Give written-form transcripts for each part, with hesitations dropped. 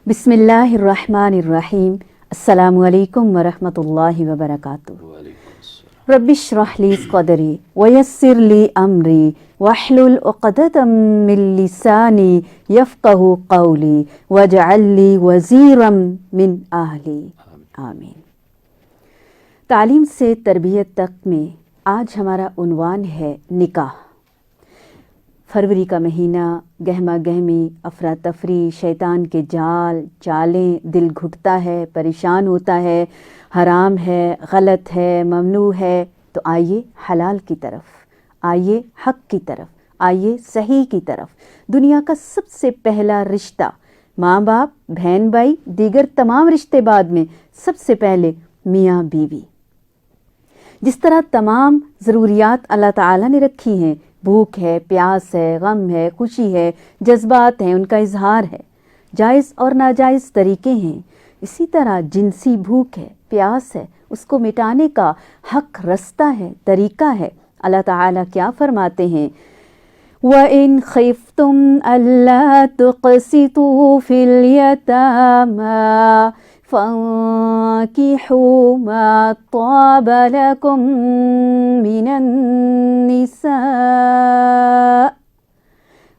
بسم اللہ الرحمن الرحیم. السلام علیکم ورحمۃ اللہ وبرکاتہ. رب اشرح لی صدری ویسر لی امری واحلل عقدۃ من لسانی یفقہوا قولی واجعل لی وزیرا من اہلی. آمین. تعلیم سے تربیت تک میں آج ہمارا عنوان ہے نکاح. فروری کا مہینہ، گہما گہمی، افراتفری، شیطان کے جال چالیں، دل گھٹتا ہے، پریشان ہوتا ہے، حرام ہے، غلط ہے، ممنوع ہے. تو آئیے حلال کی طرف، آئیے حق کی طرف، آئیے صحیح کی طرف. دنیا کا سب سے پہلا رشتہ ماں باپ، بہن بھائی، دیگر تمام رشتے بعد میں، سب سے پہلے میاں بیوی. جس طرح تمام ضروریات اللہ تعالیٰ نے رکھی ہیں، بھوک ہے، پیاس ہے، غم ہے، خوشی ہے، جذبات ہیں، ان کا اظہار ہے، جائز اور ناجائز طریقے ہیں، اسی طرح جنسی بھوک ہے، پیاس ہے، اس کو مٹانے کا حق رستہ ہے، طریقہ ہے. اللہ تعالیٰ کیا فرماتے ہیں؟ وَإِنْ خِفْتُمْ أَلَّا تُقْسِطُوا فِي الْيَتَامَى فَانكِحُوا مَا طَابَ لَكُم مِّنَ النِّسَاءِ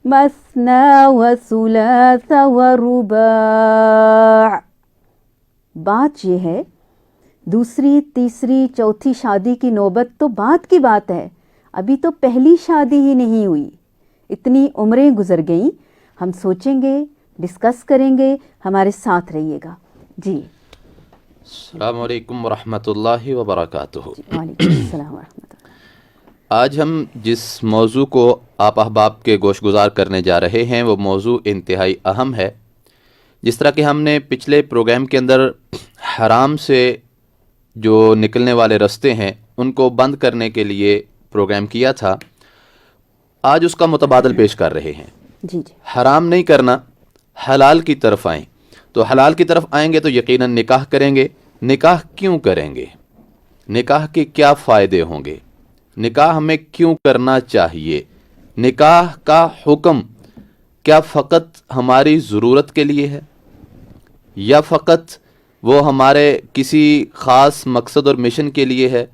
مَثْنَىٰ وَثُلَاثَ وَرُبَاعَ. بات یہ ہے، دوسری، تیسری، چوتھی شادی کی نوبت تو بعد کی بات ہے. ابھی تو پہلی شادی ہی نہیں ہوئی، اتنی عمریں گزر گئیں. ہم سوچیں گے، ڈسکس کریں گے، ہمارے ساتھ رہیے گا. جی. السلام علیکم ورحمۃ اللہ وبرکاتہ. وعلیکم السلام ورحمۃ اللہ. آج ہم جس موضوع کو آپ احباب کے گوش گزار کرنے جا رہے ہیں وہ موضوع انتہائی اہم ہے. جس طرح کہ ہم نے پچھلے پروگرام کے اندر حرام سے جو نکلنے والے رستے ہیں ان کو بند کرنے کے لیے پروگرام کیا تھا، آج اس کا متبادل پیش کر رہے ہیں. جی جی. حرام نہیں کرنا، حلال کی طرف آئیں. تو حلال کی طرف آئیں گے تو یقیناً نکاح کریں گے. نکاح کیوں کریں گے؟ نکاح کے کیا فائدے ہوں گے؟ نکاح ہمیں کیوں کرنا چاہیے؟ نکاح کا حکم کیا فقط ہماری ضرورت کے لیے ہے، یا فقط وہ ہمارے کسی خاص مقصد اور مشن کے لیے ہے،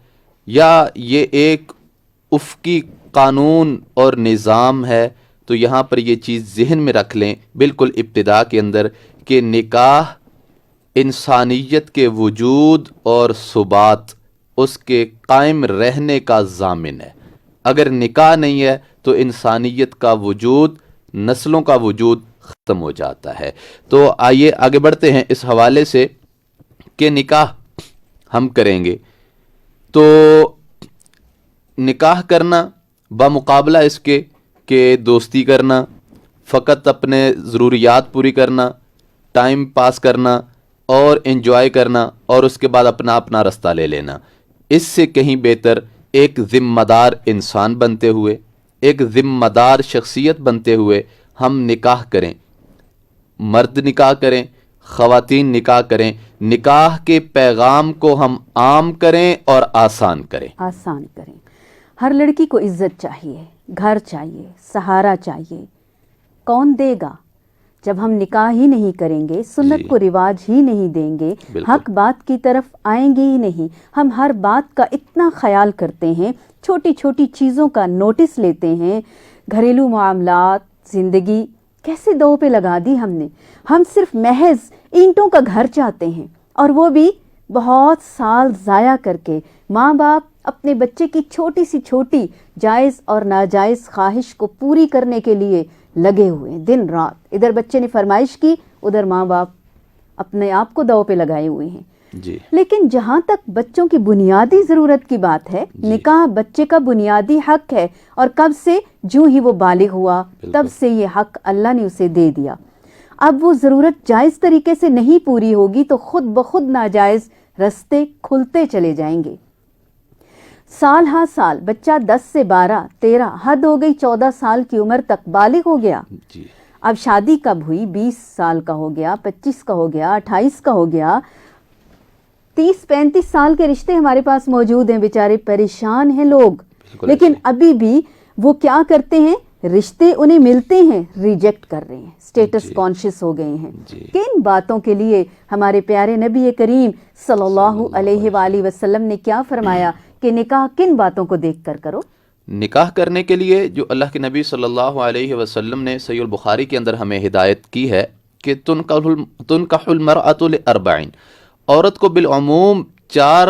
یا یہ ایک افقی قانون اور نظام ہے؟ تو یہاں پر یہ چیز ذہن میں رکھ لیں بالکل ابتدا کے اندر کہ نکاح انسانیت کے وجود اور ثبات، اس کے قائم رہنے کا ضامن ہے. اگر نکاح نہیں ہے تو انسانیت کا وجود، نسلوں کا وجود ختم ہو جاتا ہے. تو آئیے آگے بڑھتے ہیں اس حوالے سے کہ نکاح ہم کریں گے تو نکاح کرنا بمقابلہ اس کے کہ دوستی کرنا، فقط اپنے ضروریات پوری کرنا، ٹائم پاس کرنا اور انجوائے کرنا اور اس کے بعد اپنا اپنا رستہ لے لینا، اس سے کہیں بہتر ایک ذمہ دار انسان بنتے ہوئے، ایک ذمہ دار شخصیت بنتے ہوئے ہم نکاح کریں. مرد نکاح کریں، خواتین نکاح کریں. نکاح کے پیغام کو ہم عام کریں اور آسان کریں. آسان کریں. ہر لڑکی کو عزت چاہیے، گھر چاہیے، سہارا چاہیے. کون دے گا جب ہم نکاح ہی نہیں کریں گے، سنت کو رواج ہی نہیں دیں گے، حق بات کی طرف آئیں گے ہی نہیں. ہم ہر بات کا اتنا خیال کرتے ہیں، چھوٹی چھوٹی چیزوں کا نوٹس لیتے ہیں، گھریلو معاملات، زندگی کیسے دو پہ لگا دی ہم نے. ہم صرف محض اینٹوں کا گھر چاہتے ہیں، اور وہ بھی بہت سال ضائع کر کے. ماں باپ اپنے بچے کی چھوٹی سی چھوٹی جائز اور ناجائز خواہش کو پوری کرنے کے لیے لگے ہوئے ہیں دن رات. ادھر بچے نے فرمائش کی، ادھر ماں باپ اپنے آپ کو دو پہ لگائے ہوئے ہیں. جی. لیکن جہاں تک بچوں کی بنیادی ضرورت کی بات ہے، نکاح بچے کا بنیادی حق ہے. اور کب سے؟ جو ہی وہ بالغ ہوا تب سے یہ حق اللہ نے اسے دے دیا. اب وہ ضرورت جائز طریقے سے نہیں پوری ہوگی تو خود بخود ناجائز رستے کھلتے چلے جائیں گے. سال ہاں سال بچہ 10 سے 12، 13، حد ہو گئی 14 سال کی عمر تک بالغ ہو گیا. جی. اب شادی کب ہوئی؟ 20 سال کا ہو گیا، 25 کا ہو گیا، 28 کا ہو گیا. 30-35 سال کے رشتے ہمارے پاس موجود ہیں. بیچارے پریشان ہیں لوگ. لیکن ابھی بھی وہ کیا کرتے ہیں؟ رشتے انہیں ملتے ہیں ریجیکٹ کر رہے ہیں، اسٹیٹس کانشیس ہو گئے ہیں. کن باتوں کے لیے ہمارے پیارے نبی کریم صلی اللہ علیہ وآلہ وسلم نے کیا فرمایا کہ نکاح کن باتوں کو دیکھ کر کرو؟ نکاح کرنے کے لیے جو اللہ کے نبی صلی اللہ علیہ وسلم نے صحیح البخاری کے اندر ہمیں ہدایت کی ہے کہ تنکح المرأۃ لأربع، عورت کو بالعموم 4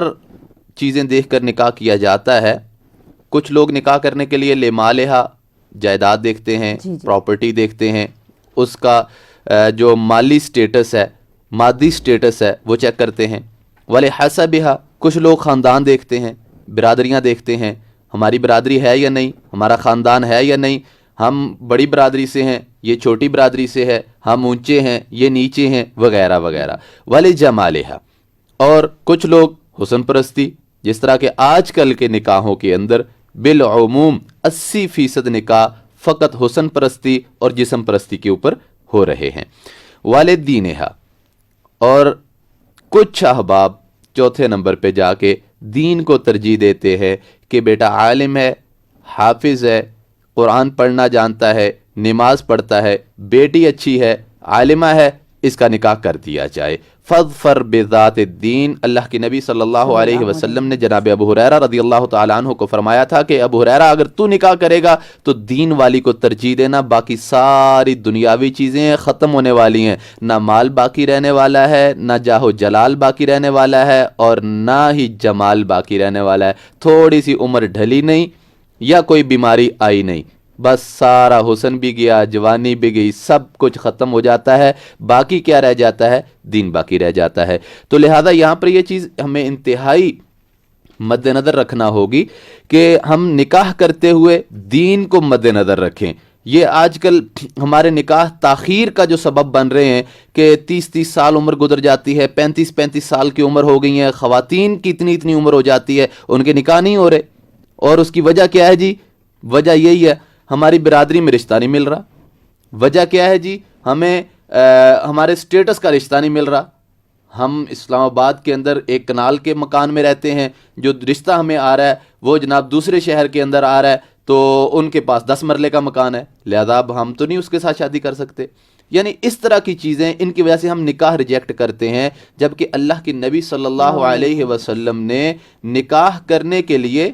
چیزیں دیکھ کر نکاح کیا جاتا ہے. کچھ لوگ نکاح کرنے کے لیے لمالہا، جائیداد دیکھتے ہیں، پراپرٹی دیکھتے ہیں، اس کا جو مالی سٹیٹس ہے، مادی سٹیٹس ہے وہ چیک کرتے ہیں. ولحسبہا، کچھ لوگ خاندان دیکھتے ہیں، برادریاں دیکھتے ہیں، ہماری برادری ہے یا نہیں، ہمارا خاندان ہے یا نہیں، ہم بڑی برادری سے ہیں، یہ چھوٹی برادری سے ہے، ہم اونچے ہیں، یہ نیچے ہیں، وغیرہ وغیرہ. ولجمالہا، اور کچھ لوگ حسن پرستی، جس طرح کہ آج کل کے نکاحوں کے اندر بالعموم 80% نکاح فقط حسن پرستی اور جسم پرستی کے اوپر ہو رہے ہیں. والدینہا، اور کچھ احباب چوتھے نمبر پہ جا کے دین کو ترجیح دیتے ہیں کہ بیٹا عالم ہے، حافظ ہے، قرآن پڑھنا جانتا ہے، نماز پڑھتا ہے، بیٹی اچھی ہے، عالمہ ہے، اس کا نکاح کر دیا جائے. فاظفر بذات الدین، اللہ کے نبی صلی اللہ علیہ وسلم نے جناب ابو ہریرہ رضی اللہ تعالیٰ عنہ کو فرمایا تھا کہ ابو ہریرہ اگر تو نکاح کرے گا تو دین والی کو ترجیح دینا، باقی ساری دنیاوی چیزیں ختم ہونے والی ہیں، نہ مال باقی رہنے والا ہے، نہ جاہ و جلال باقی رہنے والا ہے، اور نہ ہی جمال باقی رہنے والا ہے. تھوڑی سی عمر ڈھلی نہیں یا کوئی بیماری آئی نہیں، بس سارا حسن بھی گیا، جوانی بھی گئی، سب کچھ ختم ہو جاتا ہے. باقی کیا رہ جاتا ہے؟ دین باقی رہ جاتا ہے. تو لہذا یہاں پر یہ چیز ہمیں انتہائی مد نظر رکھنا ہوگی کہ ہم نکاح کرتے ہوئے دین کو مد نظر رکھیں. یہ آج کل ہمارے نکاح تاخیر کا جو سبب بن رہے ہیں کہ 30 سال عمر گزر جاتی ہے، 35 سال کی عمر ہو گئی ہے، خواتین کی اتنی عمر ہو جاتی ہے، ان کے نکاح نہیں ہو رہے. اور اس کی وجہ کیا ہے جی؟ وجہ یہی ہے ہماری برادری میں رشتہ نہیں مل رہا. وجہ کیا ہے جی؟ ہمیں ہمارے سٹیٹس کا رشتہ نہیں مل رہا. ہم اسلام آباد کے اندر ایک کنال کے مکان میں رہتے ہیں، جو رشتہ ہمیں آ رہا ہے وہ جناب دوسرے شہر کے اندر آ رہا ہے، تو ان کے پاس 10 مرلے کا مکان ہے، لہذا اب ہم تو نہیں اس کے ساتھ شادی کر سکتے. یعنی اس طرح کی چیزیں، ان کی وجہ سے ہم نکاح ریجیکٹ کرتے ہیں، جبکہ اللہ کے نبی صلی اللہ علیہ وسلم نے نکاح کرنے کے لیے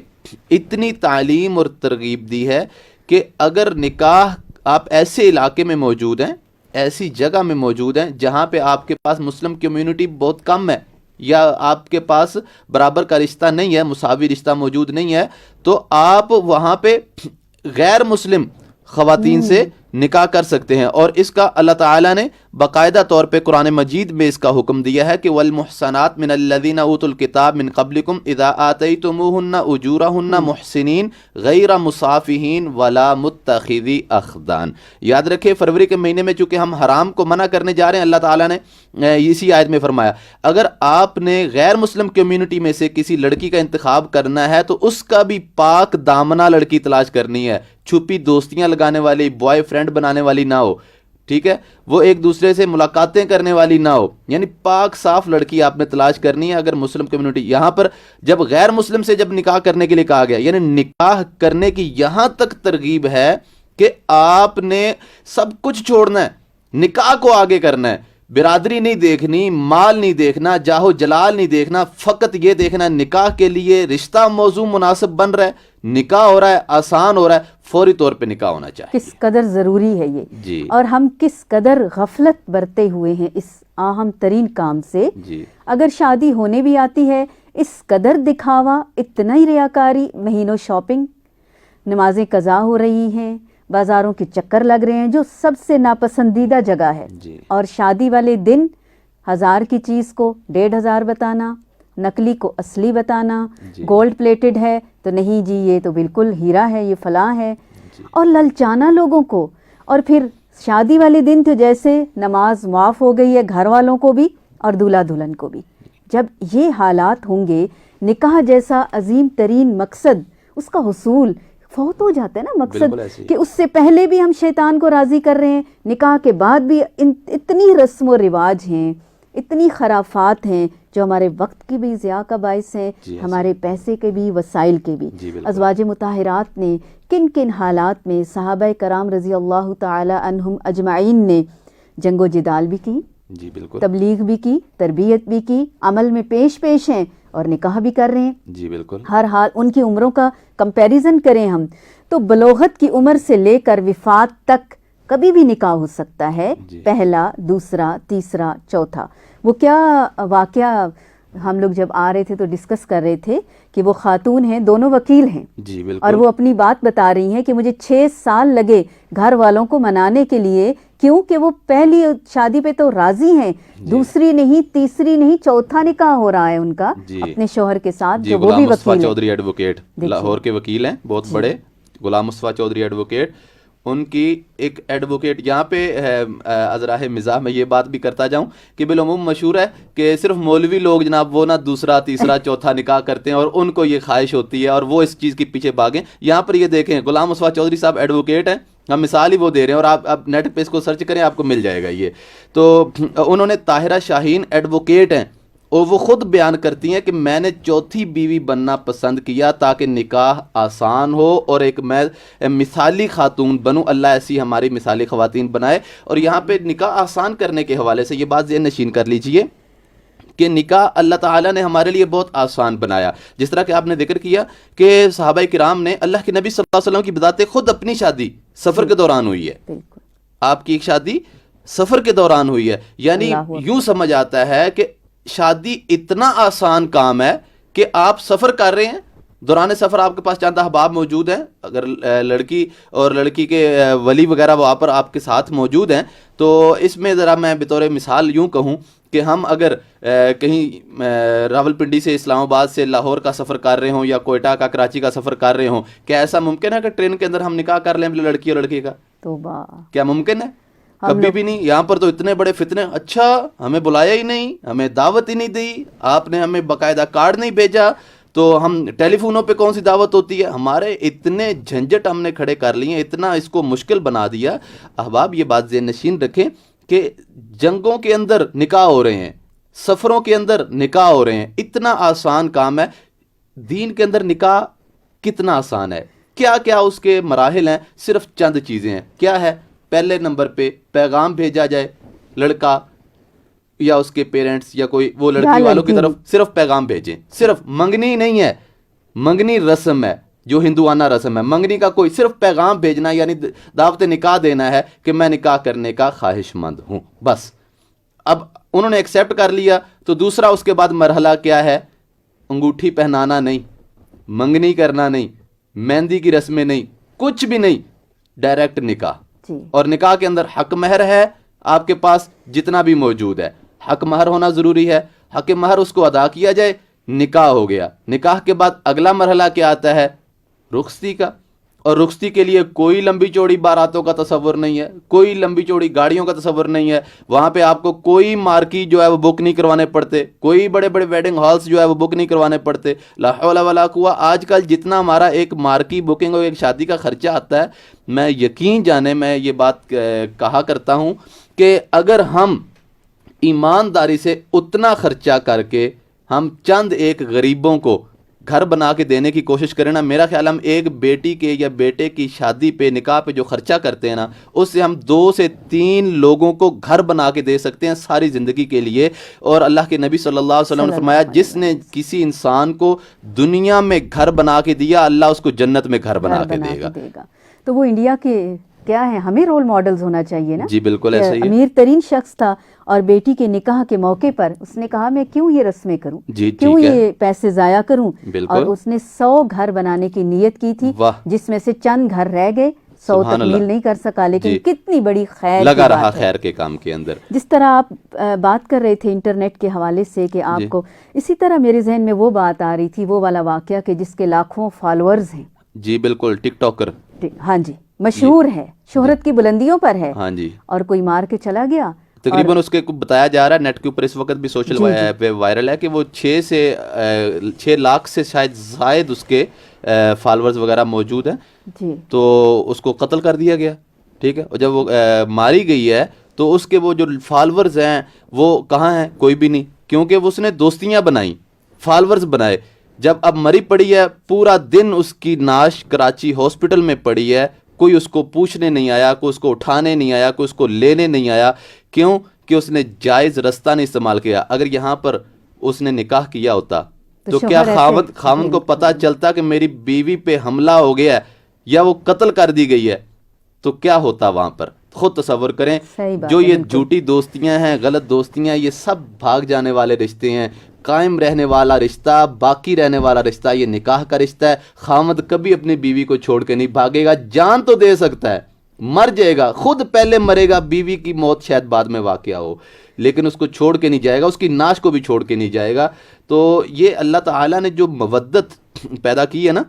اتنی تعلیم اور ترغیب دی ہے کہ اگر نکاح آپ ایسے علاقے میں موجود ہیں، ایسی جگہ میں موجود ہیں جہاں پہ آپ کے پاس مسلم کمیونٹی بہت کم ہے، یا آپ کے پاس برابر کا رشتہ نہیں ہے، مساوی رشتہ موجود نہیں ہے، تو آپ وہاں پہ غیر مسلم خواتین سے نکاح کر سکتے ہیں. اور اس کا اللہ تعالیٰ نے باقاعدہ طور پہ قرآن مجید میں اس کا حکم دیا ہے کہ والمحصنات من الذین اوتوا الکتاب من قبلکم اذا آتیتموہن اجورہن محسنین غیر مصافحین ولا متخذی اخدان. یاد رکھیں فروری کے مہینے میں چونکہ ہم حرام کو منع کرنے جا رہے ہیں، اللہ تعالیٰ نے اسی آیت میں فرمایا اگر آپ نے غیر مسلم کمیونٹی میں سے کسی لڑکی کا انتخاب کرنا ہے تو اس کا بھی پاک دامنہ لڑکی تلاش کرنی ہے، چھپی دوستیاں لگانے والی، بوائے فرینڈ بنانے والی نہ ہو، ٹھیک ہے، وہ ایک دوسرے سے ملاقاتیں کرنے والی نہ ہو، یعنی پاک صاف لڑکی آپ نے تلاش کرنی ہے. اگر مسلم کمیونٹی، یہاں پر جب غیر مسلم سے جب نکاح کرنے کے لیے کہا گیا، یعنی نکاح کرنے کی یہاں تک ترغیب ہے کہ آپ نے سب کچھ چھوڑنا ہے، نکاح کو آگے کرنا ہے، برادری نہیں دیکھنی، مال نہیں دیکھنا، جاہ و جلال نہیں دیکھنا، فقط یہ دیکھنا نکاح کے لیے رشتہ موضوع مناسب بن رہا ہے، نکاح ہو رہا ہے، آسان ہو رہا ہے، فوری طور پہ نکاح ہونا چاہیے. کس قدر ضروری ہے یہ جی. اور ہم کس قدر غفلت برتے ہوئے ہیں اس اہم ترین کام سے. جی. اگر شادی ہونے بھی آتی ہے، اس قدر دکھاوا، اتنا ہی ریاکاری، مہینوں شاپنگ، نمازیں قضا ہو رہی ہیں، بازاروں کے چکر لگ رہے ہیں جو سب سے ناپسندیدہ جگہ ہے. جی. اور شادی والے دن 1000 کی چیز کو 1500 بتانا، نقلی کو اصلی بتانا، گولڈ پلیٹڈ ہے تو نہیں جی یہ تو بالکل ہیرا ہے، یہ فلاں ہے، اور للچانا لوگوں کو. اور پھر شادی والے دن تو جیسے نماز معاف ہو گئی ہے گھر والوں کو بھی اور دولہا دلہن کو بھی. جب یہ حالات ہوں گے، نکاح جیسا عظیم ترین مقصد، اس کا حصول فوت ہو جاتا ہے نا. مقصد کہ اس سے پہلے بھی ہم شیطان کو راضی کر رہے ہیں، نکاح کے بعد بھی اتنی رسم و رواج ہیں، اتنی خرافات ہیں جو ہمارے وقت کی بھی ضیاع کا باعث ہیں، ہمارے پیسے کے بھی، وسائل کے بھی۔ ازواج مطہرات نے کن کن حالات میں صحابہ کرام رضی اللہ تعالی عنہم اجمعین نے جنگ و جدال بھی کی، جی بالکل، تبلیغ بھی کی، تربیت بھی کی، عمل میں پیش ہیں اور نکاح بھی کر رہے ہیں۔ جی بالکل، ہر حال ان کی عمروں کا کمپیریزن کریں ہم تو بلوغت کی عمر سے لے کر وفات تک کبھی بھی نکاح ہو سکتا ہے، پہلا، دوسرا، تیسرا، چوتھا۔ وہ کیا واقعہ ہم لوگ جب آ رہے تھے تو ڈسکس کر رہے تھے کہ وہ خاتون ہیں، دونوں وکیل ہیں، جی بالکل، اور وہ اپنی بات بتا رہی ہیں کہ مجھے 6 سال لگے گھر والوں کو منانے کے لیے، کیونکہ وہ پہلی شادی پہ تو راضی ہیں، دوسری نہیں، تیسری نہیں، چوتھا نکاح ہو رہا ہے ان کا اپنے شوہر کے ساتھ، جو وہ بھی وکیل ہیں۔ چودھری ایڈوکیٹ لاہور کے وکیل ہیں، بہت بڑے، غلام مصطفیٰ چودھری ایڈوکیٹ۔ ان کی ایک ایڈوکیٹ یہاں پہ ازراہ مزاح میں یہ بات بھی کرتا جاؤں کہ بالعموم مشہور ہے کہ صرف مولوی لوگ جناب وہ نا دوسرا، تیسرا، چوتھا نکاح کرتے ہیں اور ان کو یہ خواہش ہوتی ہے اور وہ اس چیز کے پیچھے بھاگیں۔ یہاں پر یہ دیکھیں غلام مصطفیٰ چودھری صاحب ایڈوکیٹ ہیں، ہم مثال ہی وہ دے رہے ہیں، اور آپ نیٹ پہ اس کو سرچ کریں، آپ کو مل جائے گا یہ۔ تو انہوں نے طاہرہ شاہین ایڈوکیٹ ہیں، اور وہ خود بیان کرتی ہیں کہ میں نے چوتھی بیوی بننا پسند کیا تاکہ نکاح آسان ہو اور ایک میں مثالی خاتون بنوں، اللہ ایسی ہماری مثالی خواتین بنائے۔ اور یہاں پہ نکاح آسان کرنے کے حوالے سے یہ بات ذہن نشین کر لیجئے کہ نکاح اللہ تعالیٰ نے ہمارے لیے بہت آسان بنایا، جس طرح کہ آپ نے ذکر کیا کہ صحابہ کرام نے اللہ کے نبی صلی اللہ علیہ وسلم کی بذات خود اپنی شادی سفر کے دوران ہوئی ہے، آپ کی ایک شادی سفر کے دوران ہوئی ہے، یعنی یوں سمجھ آتا ہے کہ شادی اتنا آسان کام ہے کہ آپ سفر کر رہے ہیں، دوران سفر آپ کے پاس چند احباب موجود ہیں، اگر لڑکی اور لڑکی کے ولی وغیرہ وہاں پر آپ کے ساتھ موجود ہیں، تو اس میں ذرا میں بطور مثال یوں کہوں کہ ہم اگر کہیں راولپنڈی سے اسلام آباد سے لاہور کا سفر کر رہے ہوں یا کوئٹہ کا کراچی کا سفر کر رہے ہوں، کیا ایسا ممکن ہے کہ ٹرین کے اندر ہم نکاح کر لیں لڑکی اور لڑکے کا؟ توبہ، کیا ممکن ہے؟ کبھی بھی نہیں۔ یہاں پر تو اتنے بڑے فتنے، اچھا ہمیں بلایا ہی نہیں، ہمیں دعوت ہی نہیں دی، آپ نے ہمیں باقاعدہ کارڈ نہیں بھیجا، تو ہم ٹیلی فونوں پہ کون سی دعوت ہوتی ہے؟ ہمارے اتنے جھنجٹ ہم نے کھڑے کر لیے، اتنا اس کو مشکل بنا دیا۔ احباب یہ بات ذہن نشین رکھیں کہ جنگوں کے اندر نکاح ہو رہے ہیں، سفروں کے اندر نکاح ہو رہے ہیں، اتنا آسان کام ہے۔ دین کے اندر نکاح کتنا آسان ہے، کیا کیا اس کے مراحل ہیں، صرف چند چیزیں ہیں۔ کیا ہے؟ پہلے نمبر پہ پیغام بھیجا جائے، لڑکا یا اس کے پیرنٹس یا کوئی وہ لڑکی والوں کی طرف صرف پیغام بھیجیں، صرف منگنی نہیں ہے، منگنی رسم ہے جو ہندوانہ رسم ہے، منگنی کا کوئی صرف پیغام بھیجنا، یعنی دعوت نکاح دینا ہے کہ میں نکاح کرنے کا خواہش مند ہوں، بس۔ اب انہوں نے ایکسیپٹ کر لیا تو دوسرا اس کے بعد مرحلہ کیا ہے؟ انگوٹھی پہنانا نہیں، منگنی کرنا نہیں، مہندی کی رسمیں نہیں، کچھ بھی نہیں، ڈائریکٹ نکاح۔ اور نکاح کے اندر حق مہر ہے آپ کے پاس جتنا بھی موجود ہے، حق مہر ہونا ضروری ہے، حق مہر اس کو ادا کیا جائے، نکاح ہو گیا۔ نکاح کے بعد اگلا مرحلہ کیا آتا ہے؟ رخصتی کا۔ اور رخصتی کے لیے کوئی لمبی چوڑی باراتوں کا تصور نہیں ہے، کوئی لمبی چوڑی گاڑیوں کا تصور نہیں ہے، وہاں پہ آپ کو کوئی مارکی جو ہے وہ بک نہیں کروانے پڑتے، کوئی بڑے بڑے ویڈنگ ہالز جو ہے وہ بک نہیں کروانے پڑتے۔ لا حول ولا قوہ۔ آج کل جتنا ہمارا ایک مارکی بکنگ اور ایک شادی کا خرچہ آتا ہے، میں یقین جانے میں یہ بات کہا کرتا ہوں کہ اگر ہم ایمانداری سے اتنا خرچہ کر کے ہم چند ایک غریبوں کو گھر بنا کے دینے کی کوشش کریں نا، میرا خیال ہم ایک بیٹی کے یا بیٹے کی شادی پہ، نکاح پہ جو خرچہ کرتے ہیں نا، اس سے ہم 2 سے 3 لوگوں کو گھر بنا کے دے سکتے ہیں ساری زندگی کے لیے۔ اور اللہ کے نبی صلی اللہ علیہ وسلم نے فرمایا جس نے کسی انسان کو دنیا میں گھر بنا کے دیا، اللہ اس کو جنت میں گھر بنا کے دے گا۔ تو وہ انڈیا کے کیا ہے، ہمیں رول ماڈلز ہونا چاہیے نا۔ جی بالکل ایسے ہی ہے۔ امیر ترین شخص تھا اور بیٹی کے نکاح کے موقع پر اس نے کہا میں کیوں یہ رسمیں کروں، کیوں یہ پیسے ضائع کروں، اور اس نے 100 گھر بنانے کی نیت کی تھی، جس میں سے چند گھر رہ گئے، 100 تکمیل نہیں کر سکا، لیکن کتنی بڑی خیر لگا رہا خیر کے کام کے اندر۔ جس طرح آپ بات کر رہے تھے انٹرنیٹ کے حوالے سے کہ آپ کو، اسی طرح میرے ذہن میں وہ بات آ رہی تھی، وہ والا واقعہ کہ جس کے لاکھوں فالوورز ہیں۔ جی بالکل، ٹک ٹاکر، ہاں جی، مشہور ہے، شہرت کی بلندیوں پر ہے، ہاں جی، اور کوئی مار کے چلا گیا۔ تقریباً اس کے بتایا جا رہا ہے نیٹ کے اوپر اس وقت بھی سوشل پہ وائرل ہے کہ وہ 6 لاکھ سے شاید زائد اس کے فالورز وغیرہ موجود ہیں، تو اس کو قتل کر دیا گیا، ٹھیک ہے۔ اور جب وہ ماری گئی ہے تو اس کے وہ جو فالورز ہیں وہ کہاں ہیں؟ کوئی بھی نہیں، کیونکہ وہ اس نے دوستیاں بنائیں، فالورز بنائے. جب اب مری پڑی ہے، پورا دن اس کی ناش کراچی ہاسپٹل میں پڑی ہے، کوئی اس کو پوچھنے نہیں آیا، کوئی اس کو اٹھانے نہیں آیا، کوئی اس کو لینے نہیں آیا. کیوں؟ کہ اس نے جائز رستہ نہیں استعمال کیا. اگر یہاں پر اس نے نکاح کیا ہوتا تو کیا خاوند کو پتہ چلتا کہ میری بیوی پہ حملہ ہو گیا ہے یا وہ قتل کر دی گئی ہے، تو کیا ہوتا وہاں پر؟ خود تصور کریں. جو یہ جھوٹی دوستیاں ہیں، غلط دوستیاں، یہ سب بھاگ جانے والے رشتے ہیں. قائم رہنے والا رشتہ، باقی رہنے والا رشتہ یہ نکاح کا رشتہ ہے. خاوند کبھی اپنی بیوی کو چھوڑ کے نہیں بھاگے گا. جان تو دے سکتا ہے، مر جائے گا، خود پہلے مرے گا، بیوی کی موت شاید بعد میں واقعہ ہو، لیکن اس کو چھوڑ کے نہیں جائے گا، اس کی ناش کو بھی چھوڑ کے نہیں جائے گا. تو یہ اللہ تعالیٰ نے جو مودت پیدا کی ہے نا،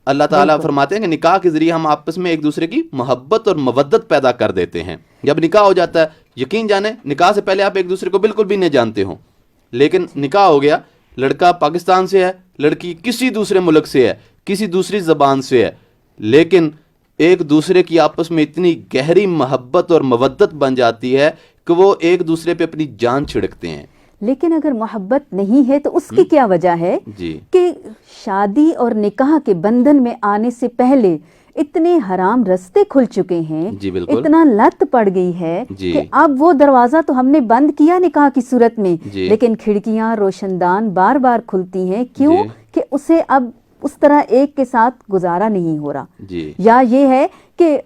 اللہ تعالیٰ فرماتے ہیں کہ نکاح کے ذریعے ہم آپس میں ایک دوسرے کی محبت اور مودت پیدا کر دیتے ہیں. جب نکاح ہو جاتا ہے، یقین جانیں نکاح سے پہلے آپ ایک دوسرے کو بالکل بھی نہیں جانتے ہوں، لیکن نکاح ہو گیا، لڑکا پاکستان سے ہے، لڑکی کسی دوسرے ملک سے ہے، کسی دوسری زبان سے ہے، لیکن ایک دوسرے کی آپس میں اتنی گہری محبت اور مودت بن جاتی ہے کہ وہ ایک دوسرے پہ اپنی جان چھڑکتے ہیں. لیکن اگر محبت نہیں ہے تو اس کی کیا وجہ ہے؟ کہ شادی اور نکاح کے بندھن میں آنے سے پہلے اتنے حرام رستے کھل چکے ہیں، اتنا لت پڑ گئی ہے کہ اب وہ دروازہ تو ہم نے بند کیا نکاح کی صورت میں، لیکن کھڑکیاں روشن دان بار بار کھلتی ہیں. کیوں؟ کہ اسے اب اس طرح ایک کے ساتھ گزارا نہیں ہو رہا. یا یہ ہے کہ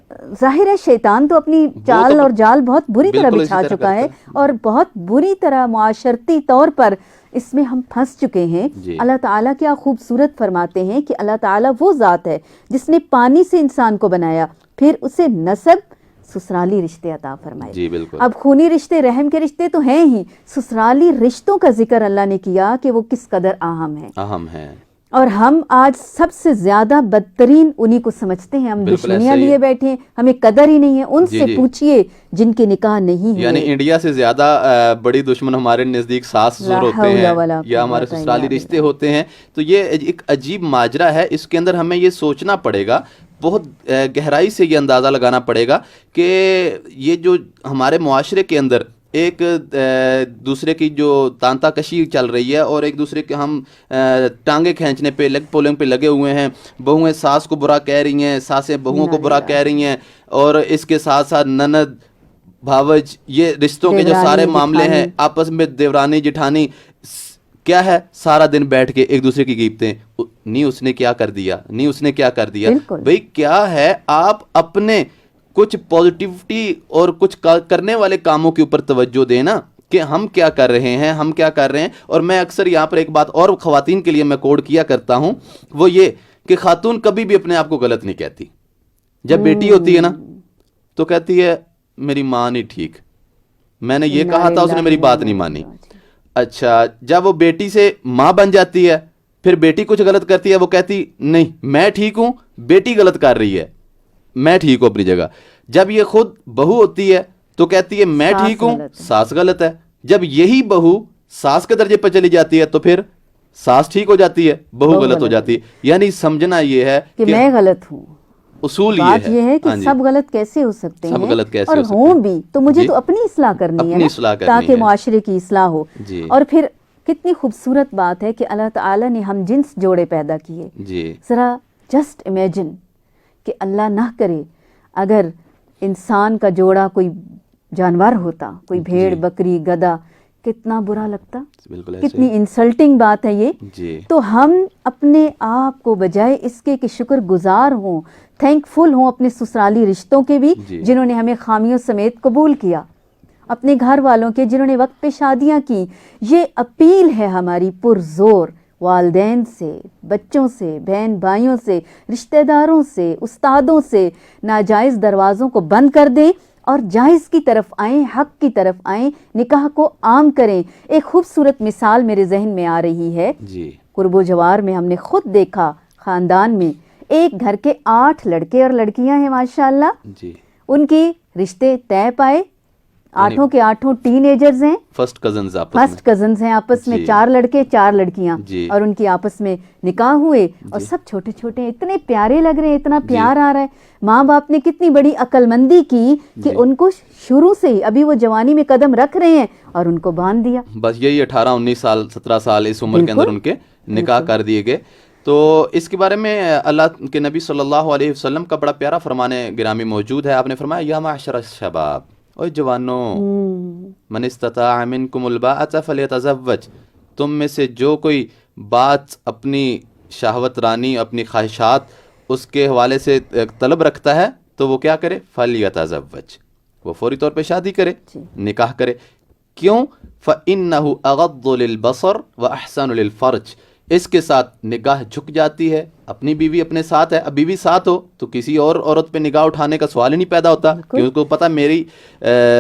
ظاہر ہے شیطان تو اپنی چال اور جال بہت بری طرح بچھا چکا ہے، اور بہت بری طرح معاشرتی طور پر اس میں ہم پھنس چکے ہیں. اللہ تعالیٰ کیا خوبصورت فرماتے ہیں کہ اللہ تعالیٰ وہ ذات ہے جس نے پانی سے انسان کو بنایا، پھر اسے نسب سسرالی رشتے عطا فرمائے. اب خونی رشتے، رحم کے رشتے تو ہیں ہی، سسرالی رشتوں کا ذکر اللہ نے کیا کہ وہ کس قدر اہم ہے. اور ہم آج سب سے زیادہ بدترین انہی کو سمجھتے ہیں. ہم دشمنیاں لیے بیٹھے ہیں، ہمیں قدر ہی نہیں ہے. ان سے پوچھئے جن کے نکاح نہیں ہے. یعنی انڈیا سے زیادہ بڑی دشمن ہمارے نزدیک ساس سسر ہوتے ہیں یا ہمارے سسرالی رشتے ہوتے ہیں. تو یہ ایک عجیب ماجرا ہے. اس کے اندر ہمیں یہ سوچنا پڑے گا، بہت گہرائی سے یہ اندازہ لگانا پڑے گا کہ یہ جو ہمارے معاشرے کے اندر ایک دوسرے کی جو تانتا کشی چل رہی ہے اور ایک دوسرے کے ہم ٹانگیں کھینچنے پہ، لیگ پولنگ پہ لگے ہوئے ہیں. بہویں ساس کو برا کہہ رہی ہیں، ساسیں بہوؤں کو برا کہہ رہی ہیں، اور اس کے ساتھ ساتھ نند بھاوج، یہ رشتوں کے جو سارے معاملے ہیں آپس میں، دیورانی جٹھانی، کیا ہے سارا دن بیٹھ کے ایک دوسرے کی غیبتیں. نہیں اس نے کیا کر دیا، نہیں اس نے کیا کر دیا. بھئی کیا ہے، آپ اپنے کچھ پازیٹیوٹی اور کچھ کرنے والے کاموں کے اوپر توجہ دینا کہ ہم کیا کر رہے ہیں، ہم کیا کر رہے ہیں. اور میں اکثر یہاں پر ایک بات اور خواتین کے لیے میں کوڈ کیا کرتا ہوں، وہ یہ کہ خاتون کبھی بھی اپنے آپ کو غلط نہیں کہتی. جب بیٹی ہوتی ہے نا تو کہتی ہے میری ماں نہیں ٹھیک، میں نے یہ کہا تھا، اس نے میری بات نہیں مانی. اچھا جب وہ بیٹی سے ماں بن جاتی ہے، پھر بیٹی کچھ غلط کرتی ہے، وہ کہتی نہیں میں ٹھیک ہوں، بیٹی غلط کر رہی ہے، میں ٹھیک ہوں اپنی جگہ. جب یہ خود بہو ہوتی ہے تو کہتی ہے میں ٹھیک ہوں، ساس غلط ہے. جب یہی بہو ساس کے درجے پہ چلی جاتی ہے تو پھر ساس ٹھیک ہو جاتی ہے، بہو غلط ہو جاتی ہے. یعنی سمجھنا یہ ہے کہ میں غلط ہوں. اصول بات یہ ہے کہ سب غلط کیسے ہو سکتے ہیں، اور ہوں بھی تو مجھے تو اپنی اصلاح کرنی ہے تاکہ معاشرے کی اصلاح ہو. اور پھر کتنی خوبصورت بات ہے کہ اللہ تعالیٰ نے ہم جنس جوڑے پیدا کیے. ذرا جسٹ امیجن کہ اللہ نہ کرے اگر انسان کا جوڑا کوئی جانور ہوتا، کوئی بھیڑ بکری گدھا، کتنا برا لگتا، کتنی انسلٹنگ بات ہے یہ. تو ہم اپنے آپ کو بجائے اس کے کہ شکر گزار ہوں، تھینک فل ہوں اپنے سسرالی رشتوں کے بھی جنہوں نے ہمیں خامیوں سمیت قبول کیا، اپنے گھر والوں کے جنہوں نے وقت پہ شادیاں کی. یہ اپیل ہے ہماری پرزور والدین سے، بچوں سے، بہن بھائیوں سے، رشتہ داروں سے، استادوں سے. ناجائز دروازوں کو بند کر دیں اور جائز کی طرف آئیں، حق کی طرف آئیں، نکاح کو عام کریں. ایک خوبصورت مثال میرے ذہن میں آ رہی ہے. قرب و جوار میں ہم نے خود دیکھا، خاندان میں ایک گھر کے 8 لڑکے اور لڑکیاں ہیں ماشاءاللہ. ان کی رشتے طے پائے، آٹھوں کے آٹھوں ٹین ایجرز ہیں, فرسٹ کزنز فرسٹ کزنز ہیں آپس میں, 4 لڑکے 4 لڑکیاں, اور ان کی آپس میں نکاح ہوئے, اور سب چھوٹے چھوٹے, اتنے پیارے لگ رہے ہیں, اتنا پیار آ رہا ہے. ماں باپ نے کتنی بڑی عقل مندی کی کہ ان کو شروع سے ہی, ابھی وہ جوانی میں قدم رکھ رہے ہیں, اور ان کو باندھ دیا. بس یہی 18 19 سال 17 سال اس عمر کے اندر ان کے نکاح کر دیے گئے. تو اس کے بارے میں اللہ کے نبی صلی اللہ علیہ وسلم کا بڑا پیارا فرمان گرامی موجود ہے. آپ نے فرمایا یا معشر الشباب, اوے جوانوں, من استطاع منکم الباءۃ فلیتزوج, تم میں سے جو کوئی بات اپنی شہوت رانی, اپنی خواہشات اس کے حوالے سے طلب رکھتا ہے تو وہ کیا کرے, فلیتزوج, وہ فوری طور پہ شادی کرے, نکاح کرے. کیوں؟ فإنہ اغض للبصر واحسن للفرج, اس کے ساتھ نگاہ جھک جاتی ہے. اپنی بیوی اپنے ساتھ ہے, اب بیوی ساتھ ہو تو کسی اور عورت پہ نگاہ اٹھانے کا سوال ہی نہیں پیدا ہوتا, کیونکہ پتہ میری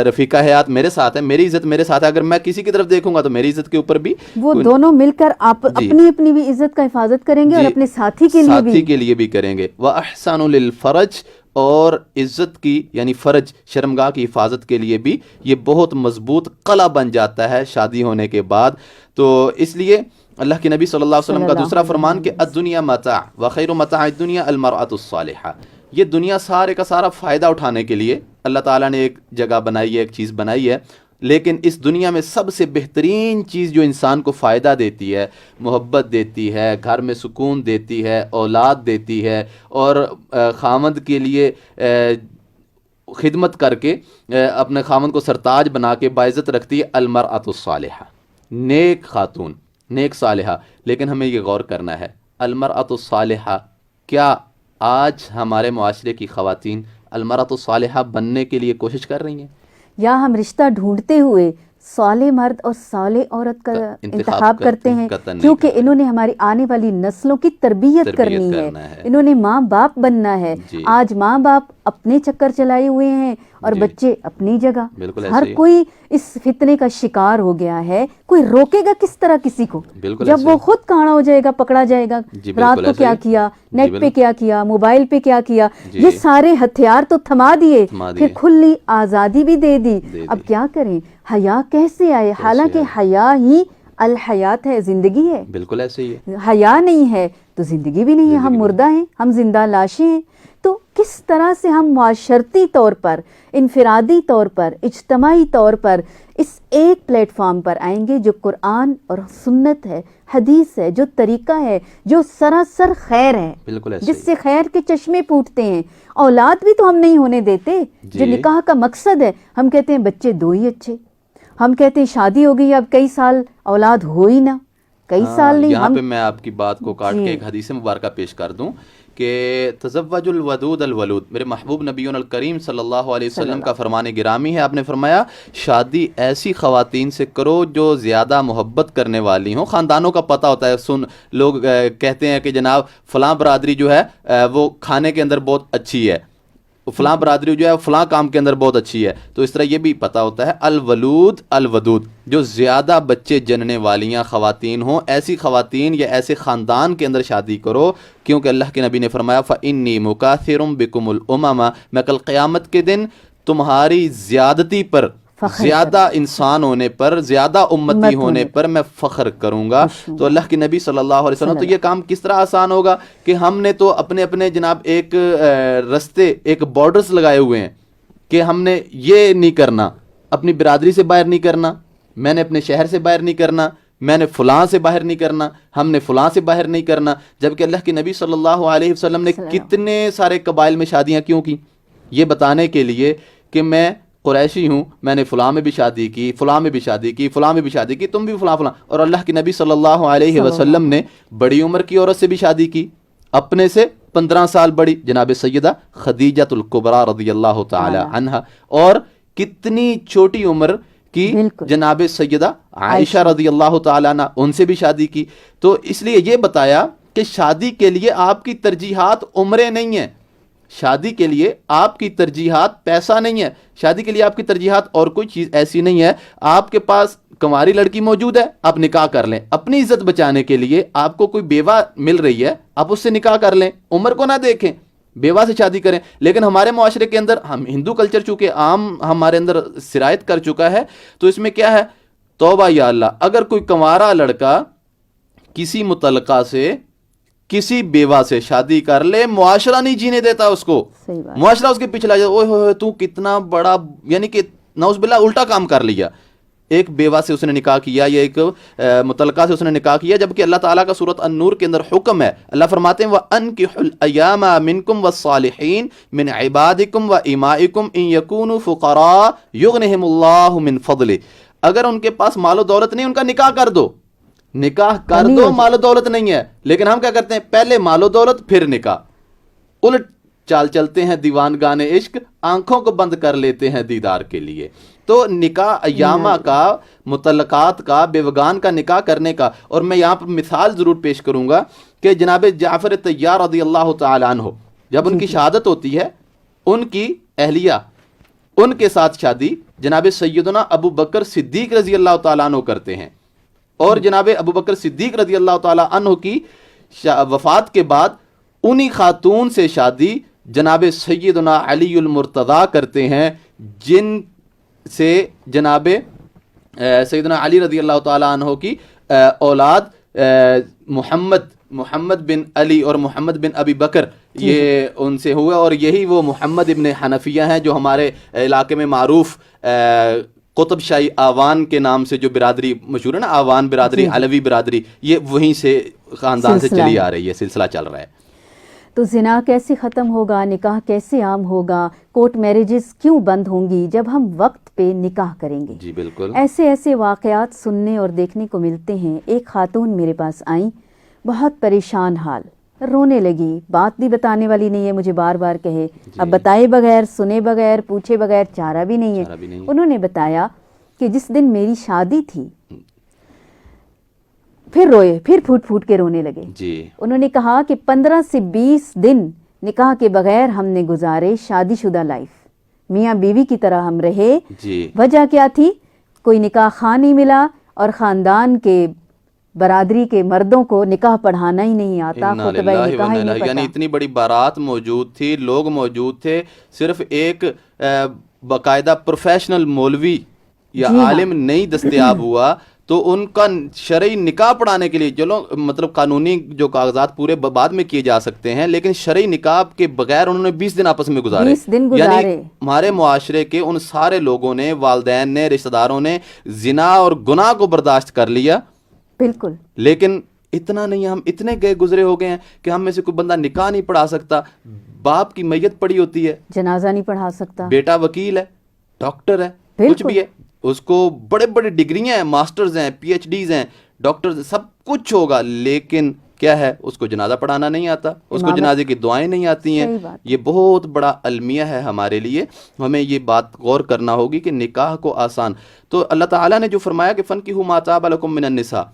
رفیقہ حیات میرے ساتھ ہے, میری عزت میرے ساتھ ہے. اگر میں کسی کی طرف دیکھوں گا تو میری عزت کے اوپر بھی وہ دونوں مل کر اپنی اپنی بھی عزت کا حفاظت کریں گے, اور اپنے ساتھی کے لیے بھی کریں گے. وَأَحْسَنُ لِلْفَرَجِ, اور عزت کی یعنی فرج شرمگاہ کی حفاظت کے لیے بھی یہ بہت مضبوط قلعہ بن جاتا ہے شادی ہونے کے بعد. تو اس لیے اللہ کے نبی صلی اللہ علیہ وسلم کا دوسرا فرمان کہ الدنیا متاع وخیر متاع الدنیا المرأة الصالحہ, یہ دنیا سارے کا سارا فائدہ اٹھانے کے لیے اللہ تعالیٰ نے ایک جگہ بنائی ہے, ایک چیز بنائی ہے. لیکن اس دنیا میں سب سے بہترین چیز جو انسان کو فائدہ دیتی ہے, محبت دیتی ہے, گھر میں سکون دیتی ہے, اولاد دیتی ہے, اور خامد کے لیے خدمت کر کے اپنے خامد کو سرتاج بنا کے باعزت رکھتی ہے, المرأة الصالحہ, نیک خاتون, نیک صالحہ. لیکن ہمیں یہ غور کرنا ہے, المرأة الصالحہ, کیا آج ہمارے معاشرے کی خواتین المرأة الصالحہ بننے کے لیے کوشش کر رہی ہیں؟ یا ہم رشتہ ڈھونڈتے ہوئے صالح مرد اور صالح عورت کا انتخاب کرتے ہیں کیونکہ انہوں نے ہماری آنے والی نسلوں کی تربیت کرنی ہے, انہوں نے ماں باپ بننا ہے. آج ماں باپ اپنے چکر چلائے ہوئے ہیں اور بچے اپنی جگہ. ہر کوئی اس فتنے کا شکار ہو گیا ہے. کوئی روکے گا کس طرح کسی کو جب وہ خود کانا ہو جائے گا, پکڑا جائے گا, رات کو کیا کیا, نیٹ پہ کیا کیا, موبائل پہ کیا کیا, یہ سارے ہتھیار تو تھما دیے, پھر کھلی آزادی بھی دے دی. اب کیا کریں, حیا کیسے آئے, حالانکہ حیا ہی الحیات ہے, زندگی ہے. بالکل ایسے ہی ہے. حیا نہیں ہے تو زندگی بھی نہیں ہے, ہم مردہ ہیں, ہم زندہ لاشیں ہیں. تو کس طرح سے ہم معاشرتی طور پر, انفرادی طور پر, اجتماعی طور پر اس ایک پلیٹ فارم پر آئیں گے جو قرآن اور سنت ہے, حدیث ہے, جو طریقہ ہے, جو سراسر خیر ہے, جس سے خیر کے چشمے پھوٹتے ہیں. اولاد بھی تو ہم نہیں ہونے دیتے. جو نکاح کا مقصد ہے, ہم کہتے ہیں بچے 2 ہی اچھے, ہم کہتے ہیں شادی ہو گئی اب کئی سال اولاد ہو ہی نہ, کئی سال نہیں. یہاں پہ میں آپ کی بات کو کاٹ کے ایک حدیث مبارکہ پیش کر دوں کہ تزوج الودود الولود, میرے محبوب نبی الکریم صلی اللہ علیہ وسلم کا فرمان گرامی ہے. آپ نے فرمایا شادی ایسی خواتین سے کرو جو زیادہ محبت کرنے والی ہوں. خاندانوں کا پتہ ہوتا ہے, لوگ کہتے ہیں کہ جناب فلاں برادری جو ہے وہ کھانے کے اندر بہت اچھی ہے, فلاں برادری جو ہے فلاں کام کے اندر بہت اچھی ہے. تو اس طرح یہ بھی پتہ ہوتا ہے الولود الودود, جو زیادہ بچے جننے والیاں خواتین ہوں, ایسی خواتین یا ایسے خاندان کے اندر شادی کرو, کیونکہ اللہ کے نبی نے فرمایا فإنی مکاثر بکم الامم, میں کل قیامت کے دن تمہاری زیادتی پر, زیادہ انسان ہونے پر, زیادہ امتی ہونے پر میں فخر کروں گا. تو اللہ کے نبی صلی اللہ علیہ وسلم, تو یہ کام کس طرح آسان ہوگا کہ ہم نے تو اپنے اپنے جناب ایک رستے, ایک بارڈرز لگائے ہوئے ہیں کہ ہم نے یہ نہیں کرنا, اپنی برادری سے باہر نہیں کرنا, میں نے اپنے شہر سے باہر نہیں کرنا, میں نے فلاں سے باہر نہیں کرنا, ہم نے فلاں سے باہر نہیں کرنا. جبکہ اللہ کے نبی صلی اللہ علیہ وسلم نے کتنے سارے قبائل میں شادیاں کیوں کی, یہ بتانے کے لیے کہ میں قریشی ہوں, میں نے فلاں میں بھی شادی کی, فلاں میں بھی شادی کی, فلاں میں بھی شادی کی, تم بھی فلاں فلاں. اور اللہ کے نبی صلی اللہ علیہ وسلم نے بڑی عمر کی عورت سے بھی شادی کی, اپنے سے 15 سال بڑی, جناب سیدہ خدیجۃ الکبریٰ رضی اللہ تعالی عنہا, اور کتنی چھوٹی عمر کی جناب سیدہ عائشہ رضی اللہ تعالی عنہ, ان سے بھی شادی کی. تو اس لیے یہ بتایا کہ شادی کے لیے آپ کی ترجیحات عمریں نہیں ہیں, شادی کے لیے آپ کی ترجیحات پیسہ نہیں ہے, شادی کے لیے آپ کی ترجیحات اور کوئی چیز ایسی نہیں ہے. آپ کے پاس کنواری لڑکی موجود ہے, آپ نکاح کر لیں. اپنی عزت بچانے کے لیے آپ کو کوئی بیوہ مل رہی ہے, آپ اس سے نکاح کر لیں, عمر کو نہ دیکھیں. بیوہ سے شادی کریں. لیکن ہمارے معاشرے کے اندر ہم ہندو کلچر چونکہ عام ہمارے اندر سرایت کر چکا ہے, تو اس میں کیا ہے, توبہ یا اللہ, اگر کوئی کنوارا لڑکا کسی مطلقہ سے کسی بیوہ سے شادی کر لے, معاشرہ نہیں جینے دیتا اس کو, معاشرہ اس کے پیچھے لگ جاتا, اوئے ہوئے تو کتنا بڑا, یعنی کہ نعوذ باللہ الٹا کام کر لیا. ایک بیوہ سے اس نے نکاح کیا یا ایک مطلقہ سے اس نے نکاح کیا, جبکہ اللہ تعالیٰ کا سورۃ النور کے اندر حکم ہے, اللہ فرماتے ہیں وَأَنكِحُوا الْأَيَامَ مِنكُمْ وَالصَّالِحِينَ مِنْ عِبَادِكُمْ وَإِمَائِكُمْ إِنْ يَكُونُوا فُقَرَاءَ يُغْنِهِمُ اللَّهُ مِنْ فَضْلِهِ. اگر ان کے پاس مال و دولت نہیں, ان کا نکاح کر دو, نکاح کر دو, مال و دولت نہیں ہے. لیکن ہم کیا کرتے ہیں, پہلے مال و دولت پھر نکاح, الٹ چال چلتے ہیں دیوان گانے عشق, آنکھوں کو بند کر لیتے ہیں دیدار کے لیے. تو نکاح ایامہ کا, مطلقات کا, بیوگان کا نکاح کرنے کا. اور میں یہاں پر مثال ضرور پیش کروں گا کہ جناب جعفر طیار رضی اللہ تعالی عنہ, جب ان کی شہادت ہوتی ہے, ان کی اہلیہ, ان کے ساتھ شادی جناب سیدنا ابو بکر صدیق رضی اللہ تعالیٰ عنہ کرتے ہیں. اور جناب ابو بکر صدیق رضی اللہ تعالیٰ عنہ کی وفات کے بعد انہی خاتون سے شادی جناب سیدنا علی المرتضیٰ کرتے ہیں, جن سے جناب سیدنا علی رضی اللہ تعالیٰ عنہ کی اولاد محمد بن علی اور محمد بن ابی بکر, یہ ان سے ہوئے. اور یہی وہ محمد ابن حنفیہ ہیں جو ہمارے علاقے میں معروف قطب شاہی آوان کے نام سے جو برادری مشہور ہے نا, آوان برادری, علوی برادری, یہ وہیں سے خاندان سے چلی آ رہی ہے, سلسلہ چل رہا ہے. تو زنا کیسے ختم ہوگا, نکاح کیسے عام ہوگا, کورٹ میرجز کیوں بند ہوں گی جب ہم وقت پہ نکاح کریں گے؟ جی بالکل. ایسے واقعات سننے اور دیکھنے کو ملتے ہیں. ایک خاتون میرے پاس آئیں, بہت پریشان حال, رونے لگی, بات بھی بتانے والی نہیں ہے, مجھے بار بار کہے, اب بتائے بغیر, سنے بغیر, پوچھے بغیر چارہ بھی نہیں ہے. انہوں نے بتایا کہ جس دن میری شادی تھی, پھر روئے, پھر پھوٹ پھوٹ کے رونے لگے. انہوں نے کہا کہ 15 سے 20 دن نکاح کے بغیر ہم نے گزارے, شادی شدہ لائف, میاں بیوی کی طرح ہم رہے. وجہ کیا تھی؟ کوئی نکاح خان نہیں ملا, اور خاندان کے برادری کے مردوں کو نکاح پڑھانا ہی نہیں آتا, خطبہ نکاح ہی نہیں پڑھا. یعنی اتنی بڑی بارات موجود تھی, لوگ موجود تھے, صرف ایک باقاعدہ پروفیشنل مولوی یا عالم نہیں دستیاب ہوا, تو ان کا شرعی نکاح پڑھانے کے لیے, چلو مطلب قانونی جو کاغذات پورے بعد میں کیے جا سکتے ہیں, لیکن شرعی نکاح کے بغیر انہوں نے 20 دن آپس میں گزارے. یعنی ہمارے معاشرے کے ان سارے لوگوں نے, والدین نے, رشتہ داروں نے زنا اور گناہ کو برداشت کر لیا. بالکل. لیکن اتنا نہیں, ہم اتنے گئے گزرے ہو گئے ہیں کہ ہم میں سے کوئی بندہ نکاح نہیں پڑھا سکتا. باپ کی میت پڑی ہوتی ہے, جنازہ نہیں پڑھا سکتا, بیٹا وکیل ہے, ڈاکٹر ہے, کچھ بھی ہے, اس کو بڑے بڑے ڈگریاں ہیں, ماسٹرز ہیں, پی ایچ ڈیز ہیں, ڈاکٹرز, سب کچھ ہوگا, لیکن کیا ہے, اس کو جنازہ پڑھانا نہیں آتا, اس کو جنازے کی دعائیں نہیں آتی ہیں. یہ بہت بڑا المیہ ہے ہمارے لیے, ہمیں یہ بات غور کرنا ہوگی کہ نکاح کو آسان. تو اللہ تعالیٰ نے جو فرمایا کہ فَانكِحُوا مَا طَابَ لَكُم مِّنَ النِّسَاءِ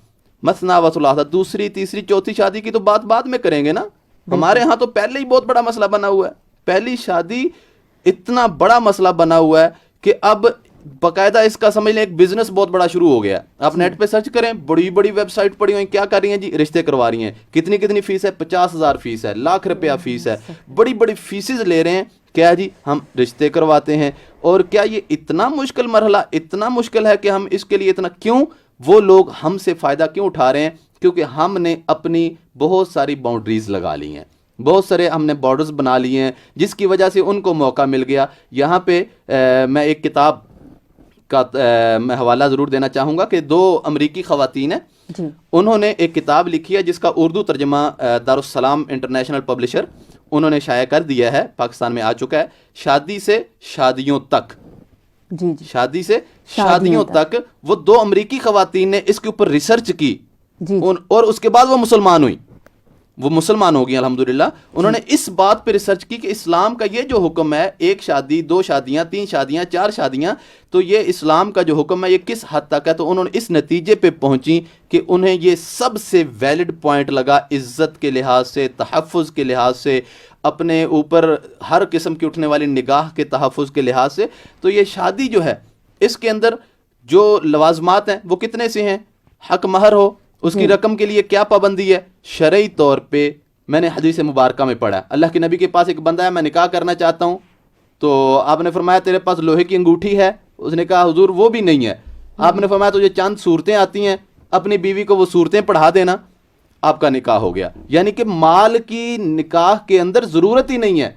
مَثْنَىٰ وَثُلَاثَ, دوسری تیسری چوتھی شادی کی تو بات بعد میں کریں گے نا. ہمارے ہاں تو پہلے ہی بہت بڑا مسئلہ بنا ہوا ہے, پہلی شادی اتنا بڑا مسئلہ بنا ہوا ہے کہ اب باقاعدہ اس کا سمجھ لیں ایک بزنس بہت بڑا شروع ہو گیا. آپ نیٹ پہ سرچ کریں, بڑی بڑی ویب سائٹ پڑی ہوئی, کیا کر رہی ہیں جی, رشتے کروا رہی ہیں. کتنی فیس ہے, 50,000 فیس ہے, لاکھ روپیہ فیس ہے, بڑی بڑی فیسز لے رہے ہیں. کیا جی, ہم رشتے کرواتے ہیں. اور کیا یہ اتنا مشکل مرحلہ, اتنا مشکل ہے کہ ہم اس کے لیے اتنا کیوں, وہ لوگ ہم سے فائدہ کیوں اٹھا رہے ہیں؟ کیونکہ ہم نے اپنی بہت ساری باؤنڈریز لگا لی ہیں, بہت سارے ہم نے بارڈرز بنا لیے ہیں, جس کی وجہ سے ان کو موقع مل گیا. یہاں پہ میں ایک کتاب کا میں حوالہ ضرور دینا چاہوں گا کہ 2 امریکی خواتین ہیں, انہوں نے ایک کتاب لکھی ہے جس کا اردو ترجمہ دارالسلام انٹرنیشنل پبلشر انہوں نے شائع کر دیا ہے, پاکستان میں آ چکا ہے. شادی سے شادیوں تک, شادی سے شادیوں تک. وہ 2 امریکی خواتین نے اس کے اوپر ریسرچ کی, اور اس کے بعد وہ مسلمان ہوئی, وہ مسلمان ہو گئی الحمدللہ. انہوں نے اس بات پہ ریسرچ کی کہ اسلام کا یہ جو حکم ہے, 1 شادی 2 شادیاں 3 شادیاں 4 شادیاں, تو یہ اسلام کا جو حکم ہے یہ کس حد تک ہے. تو انہوں نے اس نتیجے پہ پہنچی کہ انہیں یہ سب سے ویلڈ پوائنٹ لگا, عزت کے لحاظ سے, تحفظ کے لحاظ سے, اپنے اوپر ہر قسم کی اٹھنے والی نگاہ کے تحفظ کے لحاظ سے. تو یہ شادی جو ہے, اس کے اندر جو لوازمات ہیں وہ کتنے سے ہیں؟ حق مہر ہو, اس کی رقم کے لیے کیا پابندی ہے؟ شرعی طور پہ میں نے حدیث مبارکہ میں پڑھا, اللہ کے نبی کے پاس ایک بندہ ہے, میں نکاح کرنا چاہتا ہوں, تو آپ نے فرمایا تیرے پاس لوہے کی انگوٹھی ہے؟ اس نے کہا حضور وہ بھی نہیں ہے. آپ نے فرمایا تجھے چند صورتیں آتی ہیں, اپنی بیوی کو وہ صورتیں پڑھا دینا, آپ کا نکاح ہو گیا. یعنی کہ مال کی نکاح کے اندر ضرورت ہی نہیں ہے,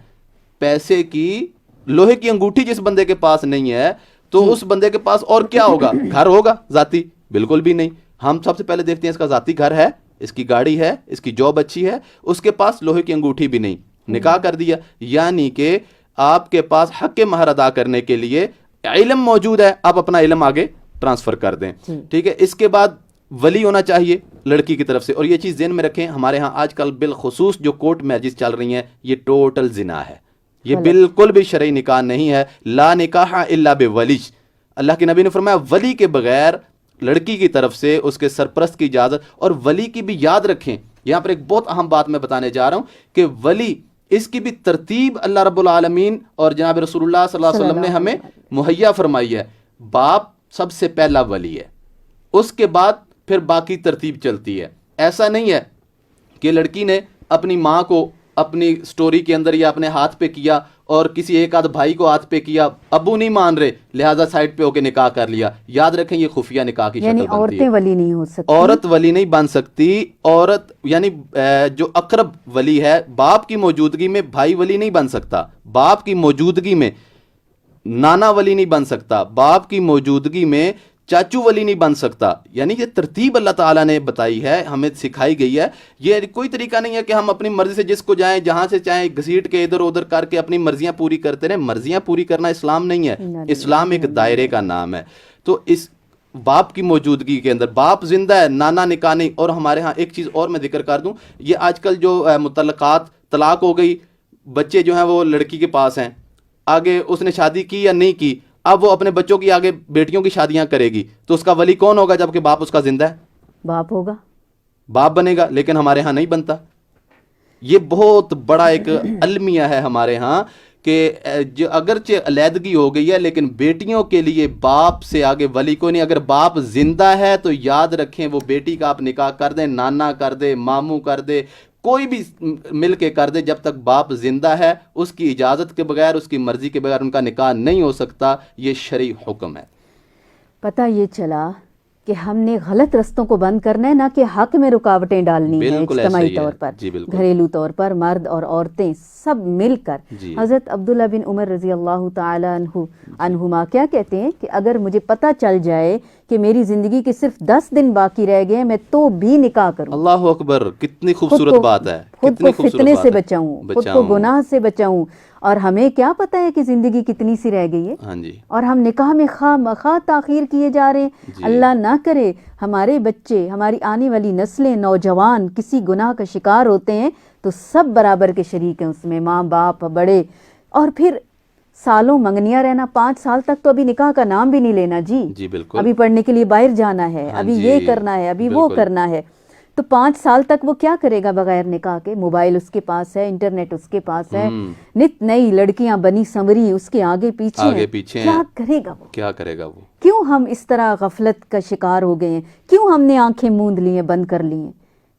پیسے کی, لوہے کی انگوٹھی جس بندے کے پاس نہیں ہے تو اس بندے کے پاس اور کیا ہوگا؟ گھر ہوگا ذاتی؟ بالکل بھی نہیں. ہم سب سے پہلے دیکھتے ہیں اس کا ذاتی گھر ہے, اس کی گاڑی ہے, اس کی جاب اچھی ہے, اس کے پاس لوہے کی انگوٹھی بھی نہیں, نکاح کر دیا. یعنی کہ آپ کے پاس حق مہر ادا کرنے کے لیے علم موجود ہے, آپ اپنا علم آگے ٹرانسفر کر دیں. ٹھیک ہے. اس کے بعد ولی ہونا چاہیے لڑکی کی طرف سے, اور یہ چیز ذہن میں رکھیں, ہمارے ہاں آج کل بالخصوص جو کورٹ میرجز چل رہی ہیں یہ ٹوٹل زنا ہے, یہ بالکل بھی شرعی نکاح نہیں ہے. لا نکاح الا بولی, اللہ کے نبی نے فرمایا ولی کے بغیر لڑکی کی طرف سے اس کے سرپرست کی اجازت. اور ولی کی بھی یاد رکھیں, یہاں پر ایک بہت اہم بات میں بتانے جا رہا ہوں کہ ولی, اس کی بھی ترتیب اللہ رب العالمین اور جناب رسول اللہ صلی اللہ علیہ وسلم نے ہمیں مہیا فرمائی ہے. باپ سب سے پہلا ولی ہے, اس کے بعد پھر باقی ترتیب چلتی ہے. ایسا نہیں ہے کہ لڑکی نے اپنی ماں کو اپنی سٹوری کے اندر یا اپنے ہاتھ پہ کیا اور کسی ایک آدھ بھائی کو ہاتھ پہ کیا, ابو نہیں مان رہے لہذا سائڈ پہ ہو کے نکاح کر لیا. یاد رکھیں یہ خفیہ نکاح کی شکل بنتی ہے. عورتیں ولی نہیں ہو سکتی, عورت ولی نہیں بن سکتی. عورت یعنی جو اقرب ولی ہے, باپ کی موجودگی میں بھائی ولی نہیں بن سکتا, باپ کی موجودگی میں نانا ولی نہیں بن سکتا, باپ کی موجودگی میں چاچو ولی نہیں بن سکتا. یعنی یہ ترتیب اللہ تعالیٰ نے بتائی ہے, ہمیں سکھائی گئی ہے. یہ کوئی طریقہ نہیں ہے کہ ہم اپنی مرضی سے جس کو جائیں, جہاں سے چاہیں گھسیٹ کے ادھر ادھر کر کے اپنی مرضیاں پوری کرتے رہیں. مرضیاں پوری کرنا اسلام نہیں ہے, اسلام ایک دائرے کا نام ہے. تو اس باپ کی موجودگی کے اندر, باپ زندہ ہے, نانا نکاح نہیں. اور ہمارے ہاں ایک چیز اور میں ذکر کر دوں, یہ آج کل جو مطلقات, طلاق ہو گئی, بچے جو ہیں وہ لڑکی کے پاس ہیں, آگے اس نے شادی کی یا نہیں کی, اب وہ اپنے بچوں کی آگے بیٹیوں کی شادیاں کرے گی, تو اس کا ولی کون ہوگا جبکہ باپ اس کا زندہ ہے؟ باپ ہوگا, باپ بنے گا. لیکن ہمارے ہاں نہیں بنتا. یہ بہت بڑا ایک المیہ ہے ہمارے ہاں کہ جو اگرچہ علیحدگی ہو گئی ہے لیکن بیٹیوں کے لیے باپ سے آگے ولی کوئی نہیں. اگر باپ زندہ ہے تو یاد رکھیں وہ بیٹی کا آپ نکاح کر دیں, نانا کر دے, ماموں کر دے, کوئی بھی مل کے کر دے, جب تک باپ زندہ ہے اس کی اجازت کے بغیر, اس کی مرضی کے بغیر ان کا نکاح نہیں ہو سکتا. یہ شرعی حکم ہے. پتہ یہ چلا کہ ہم نے غلط رستوں کو بند کرنا ہے, نہ کہ حق میں رکاوٹیں ڈالنی ہیں اجتماعی طور پر, گھریلو طور پر. مرد اور عورتیں سب مل کر. حضرت عبداللہ بن عمر رضی اللہ تعالی عنہما کیا کہتے ہیں کہ اگر مجھے پتہ چل جائے کہ میری زندگی کے صرف 10 دن باقی رہ گئے میں تو بھی نکاح کروں. اللہ اکبر, کتنی خوبصورت بات ہے. خود کو فتنے سے بچاؤں, خود کو گناہ سے بچاؤں. اور ہمیں کیا پتہ ہے کہ زندگی کتنی سی رہ گئی ہے, اور ہم نکاح میں خواہ مخواہ تاخیر کیے جا رہے ہیں. اللہ نہ کرے ہمارے بچے, ہماری آنے والی نسلیں, نوجوان کسی گناہ کا شکار ہوتے ہیں تو سب برابر کے شریک ہیں اس میں, ماں باپ بڑے. اور پھر سالوں منگنیاں رہنا, 5 سال تک تو ابھی نکاح کا نام بھی نہیں لینا. جی بالکل, ابھی پڑھنے کے لیے باہر جانا ہے, ابھی یہ کرنا ہے, ابھی وہ کرنا ہے. تو 5 سال تک وہ کیا کرے گا بغیر نکاح کے؟ موبائل اس کے پاس ہے, انٹرنیٹ اس کے پاس ہے, نت نئی لڑکیاں بنی سنوری اس کے آگے پیچھے, کیا کرے گا وہ؟ کیا کرے گا وہ؟ کیوں ہم اس طرح غفلت کا شکار ہو گئے ہیں؟ کیوں ہم نے آنکھیں موند لی ہیں, بند کر لی ہیں؟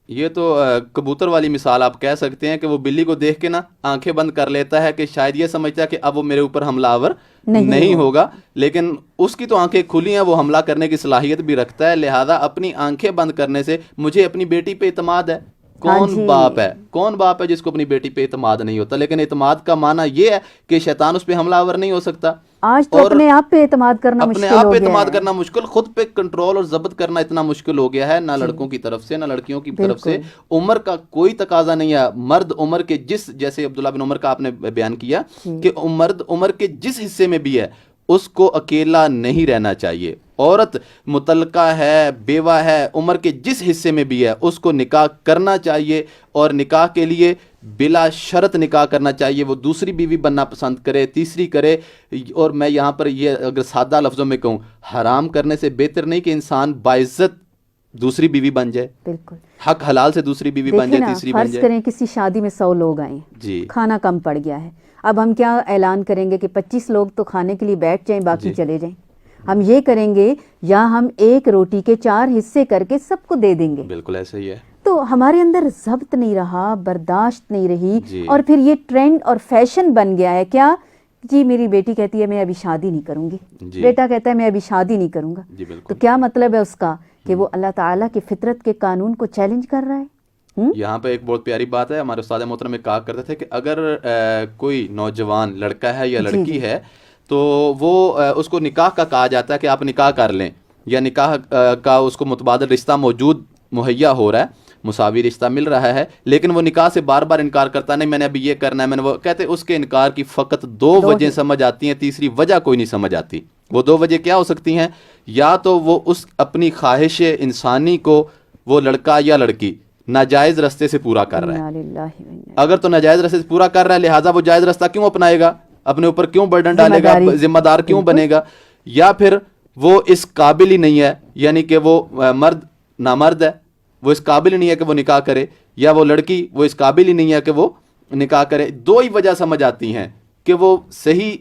یہ تو کبوتر والی مثال آپ کہہ سکتے ہیں کہ وہ بلی کو دیکھ کے نا آنکھیں بند کر لیتا ہے کہ شاید یہ سمجھتا ہے کہ اب وہ میرے اوپر حملہ آور نہیں ہوگا, لیکن اس کی تو آنکھیں کھلی ہیں, وہ حملہ کرنے کی صلاحیت بھی رکھتا ہے. لہذا اپنی آنکھیں بند کرنے سے, مجھے اپنی بیٹی پہ اعتماد ہے. کون باپ ہے جس کو اپنی بیٹی پہ اعتماد نہیں ہوتا؟ لیکن اعتماد کا معنی یہ ہے کہ شیطان اس پہ حملہ آور نہیں ہو سکتا. آج تو اپنے آپ پہ اعتماد کرنا مشکل ہو گیا ہے. اپنے آپ پہ اعتماد کرنا مشکل, خود پہ کنٹرول اور ضبط کرنا اتنا مشکل ہو گیا ہے, نہ لڑکوں کی طرف سے نہ لڑکیوں کی طرف سے. عمر کا کوئی تقاضا نہیں ہے. مرد عمر کے جیسے عبداللہ بن عمر کا آپ نے بیان کیا کہ مرد عمر کے جس حصے میں بھی ہے اس کو اکیلا نہیں رہنا چاہیے. عورت مطلقہ ہے, بیوہ ہے, عمر کے جس حصے میں بھی ہے اس کو نکاح کرنا چاہیے, اور نکاح کے لیے بلا شرط نکاح کرنا چاہیے. وہ دوسری بیوی بننا پسند کرے, تیسری کرے. اور میں یہاں پر یہ اگر سادہ لفظوں میں کہوں, حرام کرنے سے بہتر نہیں کہ انسان باعزت دوسری بیوی بن جائے. بالکل, حق حلال سے دوسری بیوی بن جائے, تیسری بن جائے. فرض کریں کسی شادی میں 100 لوگ آئیں, جی کھانا کم پڑ گیا ہے, اب ہم کیا اعلان کریں گے کہ 25 لوگ تو کھانے کے لیے بیٹھ جائیں, باقی چلے جائیں؟ ہم یہ کریں گے یا ہم ایک روٹی کے 4 حصے کر کے سب کو دے دیں گے. بالکل ایسا ہی ہے. تو ہمارے اندر ضبط نہیں رہا، برداشت نہیں رہی، جی اور پھر یہ ٹرینڈ اور فیشن بن گیا ہے. کیا جی میری بیٹی کہتی ہے میں ابھی شادی نہیں کروں گی، جی بیٹا کہتا ہے میں ابھی شادی نہیں کروں گا. جی تو بالکل. کیا مطلب ہے اس کا کہ وہ اللہ تعالیٰ کی فطرت کے قانون کو چیلنج کر رہا ہے. یہاں پہ ایک بہت پیاری بات ہے، ہمارے استاد محترم میں کہا کرتے تھے کہ اگر کوئی نوجوان لڑکا ہے یا جی لڑکی جی ہے تو وہ اس کو نکاح کا کہا جاتا ہے کہ آپ نکاح کر لیں، یا نکاح کا اس کو متبادل رشتہ موجود مہیا ہو رہا ہے، مساوی رشتہ مل رہا ہے، لیکن وہ نکاح سے بار بار انکار کرتا ہے، نہیں میں نے ابھی یہ کرنا ہے، میں نے وہ کہتے اس کے انکار کی فقط دو وجہ سمجھ آتی ہیں، تیسری وجہ کوئی نہیں سمجھ آتی. وہ دو وجہ کیا ہو سکتی ہیں؟ یا تو وہ اس اپنی خواہش انسانی کو وہ لڑکا یا لڑکی ناجائز رستے سے پورا کر رہا ہے. اگر تو ناجائز رستے سے پورا کر رہا ہے، لہٰذا وہ جائز رستہ کیوں اپنائے گا، اپنے اوپر کیوں برڈن ڈالے گا، ذمہ دار کیوں بنے گا؟ یا پھر وہ اس قابل ہی نہیں ہے، یعنی کہ وہ مرد نامرد ہے، وہ اس قابل ہی نہیں ہے کہ وہ نکاح کرے، یا وہ لڑکی وہ اس قابل ہی نہیں ہے کہ وہ نکاح کرے. دو ہی وجہ سمجھ آتی ہیں کہ وہ صحیح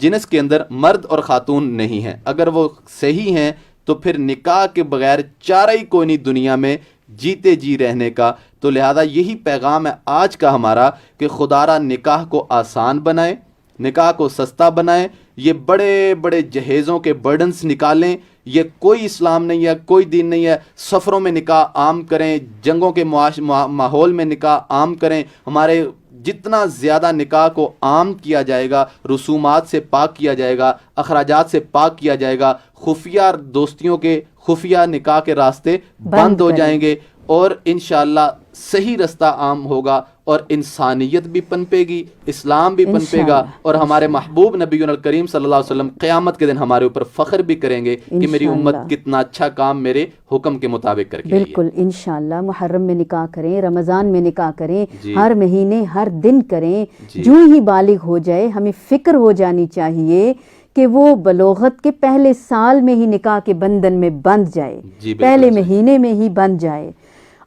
جنس کے اندر مرد اور خاتون نہیں ہیں. اگر وہ صحیح ہیں تو پھر نکاح کے بغیر چارہ ہی کوئی نہیں دنیا میں جیتے جی رہنے کا. تو لہذا یہی پیغام ہے آج کا ہمارا کہ خدا را نکاح کو آسان بنائیں، نکاح کو سستا بنائیں، یہ بڑے بڑے جہیزوں کے برڈنز نکالیں. یہ کوئی اسلام نہیں ہے، کوئی دین نہیں ہے. سفروں میں نکاح عام کریں، جنگوں کے ماحول میں نکاح عام کریں. ہمارے جتنا زیادہ نکاح کو عام کیا جائے گا، رسومات سے پاک کیا جائے گا، اخراجات سے پاک کیا جائے گا، خفیہ دوستیوں کے خفیہ نکاح کے راستے بند ہو جائیں گے، اور انشاءاللہ صحیح رستہ عام ہوگا، اور انسانیت بھی پنپے گی، اسلام بھی پنپے گا، اور ہمارے محبوب نبی الکریم صلی اللہ علیہ وسلم قیامت کے دن ہمارے اوپر فخر بھی کریں گے کہ میری امت کتنا اچھا کام میرے حکم کے مطابق کر کے رہی ہے. بالکل انشاءاللہ محرم میں نکاح کریں، رمضان میں نکاح کریں، ہر مہینے ہر دن کریں. جو ہی بالغ ہو جائے ہمیں فکر ہو جانی چاہیے کہ وہ بلوغت کے پہلے سال میں ہی نکاح کے بندھن میں بندھ جائے، پہلے مہینے میں ہی بندھ جائے.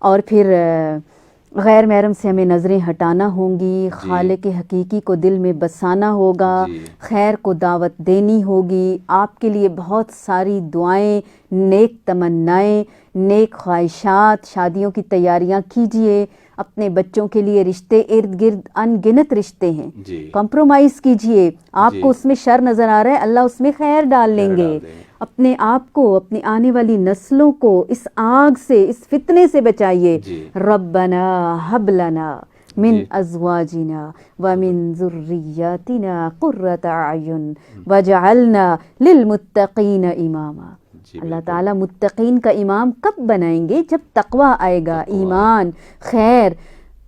اور پھر غیر محرم سے ہمیں نظریں ہٹانا ہوں گی، خالق حقیقی کو دل میں بسانا ہوگا، خیر کو دعوت دینی ہوگی. آپ کے لیے بہت ساری دعائیں، نیک تمنائیں، نیک خواہشات، شادیوں کی تیاریاں کیجئے. اپنے بچوں کے لیے رشتے ارد گرد ان گنت رشتے ہیں، کمپرومائز کیجئے. آپ کو اس میں شر نظر آ رہا ہے، اللہ اس میں خیر ڈال لیں گے. اپنے آپ کو، اپنی آنے والی نسلوں کو اس آگ سے، اس فتنے سے بچائیے. ربنا حب لنا من ازواجنا ومن ذریاتنا قرۃ اعین وجعلنا للمتقین اماما. اللہ تعالیٰ متقین کا امام کب بنائیں گے؟ جب تقویٰ آئے گا، ایمان، خیر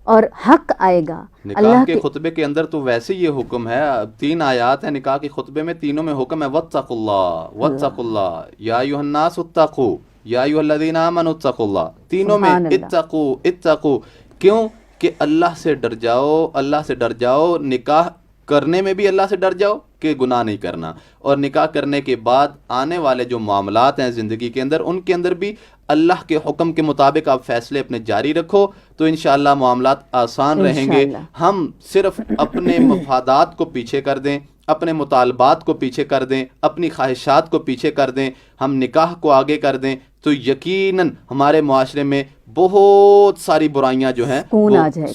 اور حق آئے گا. نکاح کے خطبے کے اندر تو ویسے یہ حکم ہے، 3 آیات ہیں نکاح کے خطبے میں، تینوں میں حکم ہے واتقوا اللہ واتقوا اللہ یا ایھا الناس اتقوا یا ایھا الذین آمنوا اتقوا اللہ. تینوں میں اتقوا اتقوا. کیوں؟ کہ اللہ سے ڈر جاؤ، اللہ سے ڈر جاؤ. نکاح کرنے میں بھی اللہ سے ڈر جاؤ کہ گناہ نہیں کرنا، اور نکاح کرنے کے بعد آنے والے جو معاملات ہیں زندگی کے اندر، ان کے اندر بھی اللہ کے حکم کے مطابق آپ فیصلے اپنے جاری رکھو، تو انشاءاللہ معاملات آسان رہیں گے. ہم صرف اپنے مفادات کو پیچھے کر دیں، اپنے مطالبات کو پیچھے کر دیں، اپنی خواہشات کو پیچھے کر دیں، ہم نکاح کو آگے کر دیں، تو یقیناً ہمارے معاشرے میں بہت ساری برائیاں جو ہیں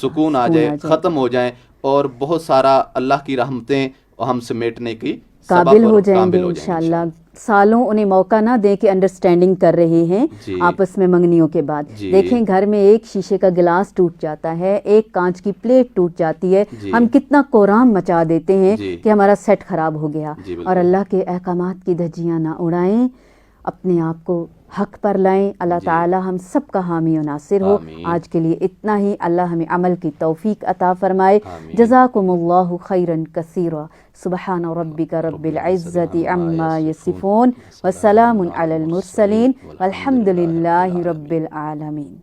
سکون آ جائے، ختم ہو جائیں، اور بہت سارا اللہ کی رحمتیں ہم سمیٹنے کی قابل ہو جائیں گے انشاءاللہ. سالوں انہیں موقع نہ دیں کہ انڈرسٹینڈنگ کر رہے ہیں آپس میں منگنیوں کے بعد. دیکھیں گھر میں ایک شیشے کا گلاس ٹوٹ جاتا ہے، ایک کانچ کی پلیٹ ٹوٹ جاتی ہے، ہم کتنا کورام مچا دیتے ہیں کہ ہمارا سیٹ خراب ہو گیا. اور اللہ کے احکامات کی دھجیاں نہ اڑائیں، اپنے آپ کو حق پر لائیں. اللہ تعالی ہم سب کا حامی و ناصر ہو. آج کے لیے اتنا ہی. اللہ ہمیں عمل کی توفیق عطا فرمائے. جزاکم اللہ خیرا کثیرا. سبحان ربک رب العزت عما یصفون وسلام علی المرسلین والحمد للہ رب العالمین.